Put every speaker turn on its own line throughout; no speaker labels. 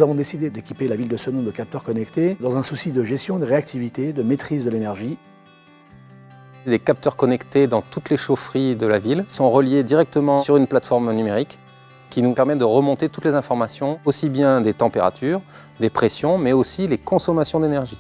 Nous avons décidé d'équiper la ville de Senon de capteurs connectés dans un souci de gestion, de réactivité, de maîtrise de l'énergie.
Des capteurs connectés dans toutes les chaufferies de la ville sont reliés directement sur une plateforme numérique qui nous permet de remonter toutes les informations, aussi bien des températures, des pressions, mais aussi les consommations d'énergie.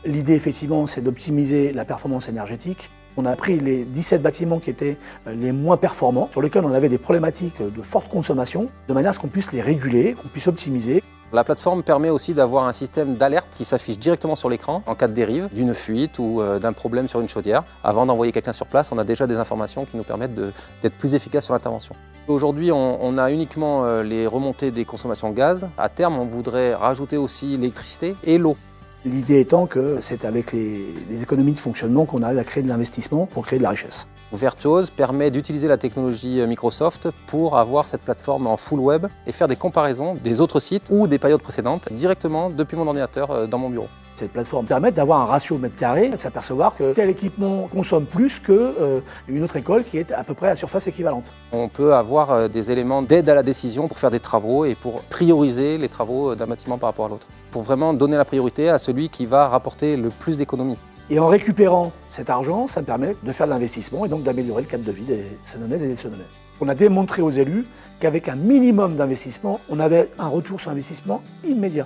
L'idée, effectivement, c'est d'optimiser la performance énergétique. On a pris les 17 bâtiments qui étaient les moins performants, sur lesquels on avait des problématiques de forte consommation, de manière à ce qu'on puisse les réguler, qu'on puisse optimiser.
La plateforme permet aussi d'avoir un système d'alerte qui s'affiche directement sur l'écran en cas de dérive, d'une fuite ou d'un problème sur une chaudière. Avant d'envoyer quelqu'un sur place, on a déjà des informations qui nous permettent d'être plus efficaces sur l'intervention. Aujourd'hui, on a uniquement les remontées des consommations de gaz. À terme, on voudrait rajouter aussi l'électricité et l'eau.
L'idée étant que c'est avec les économies de fonctionnement qu'on arrive à créer de l'investissement pour créer de la richesse.
Virtuose permet d'utiliser la technologie Microsoft pour avoir cette plateforme en full web et faire des comparaisons des autres sites ou des périodes précédentes directement depuis mon ordinateur dans mon bureau.
Cette plateforme permet d'avoir un ratio mètre carré, de s'apercevoir que tel équipement consomme plus qu'une autre école qui est à peu près à surface équivalente.
On peut avoir des éléments d'aide à la décision pour faire des travaux et pour prioriser les travaux d'un bâtiment par rapport à l'autre. Pour vraiment donner la priorité à celui qui va rapporter le plus d'économies.
Et en récupérant cet argent, ça me permet de faire de l'investissement et donc d'améliorer le cadre de vie des Senonnaises et des Senonnais. On a démontré aux élus qu'avec un minimum d'investissement, on avait un retour sur investissement immédiat.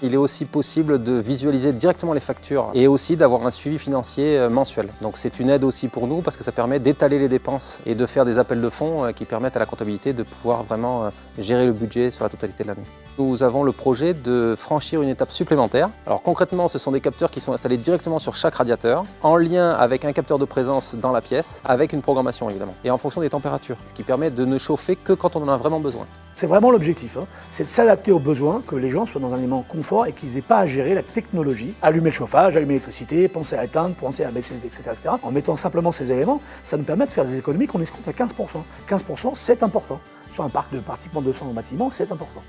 Il
est aussi possible de visualiser directement les factures et aussi d'avoir un suivi financier mensuel. Donc c'est une aide aussi pour nous parce que ça permet d'étaler les dépenses et de faire des appels de fonds qui permettent à la comptabilité de pouvoir vraiment gérer le budget sur la totalité de l'année. Nous avons le projet de franchir une étape supplémentaire. Alors concrètement, ce sont des capteurs qui sont installés directement sur chaque radiateur, en lien avec un capteur de présence dans la pièce, avec une programmation évidemment, et en fonction des températures, ce qui permet de ne chauffer que quand on en a vraiment besoin.
C'est vraiment l'objectif, c'est de s'adapter aux besoins, que les gens soient dans un élément confort et qu'ils n'aient pas à gérer la technologie, allumer le chauffage, allumer l'électricité, penser à éteindre, penser à baisser, etc., etc. En mettant simplement ces éléments, ça nous permet de faire des économies qu'on escompte à 15%. 15%, c'est important. Sur un parc de pratiquement 200 bâtiments, c'est important.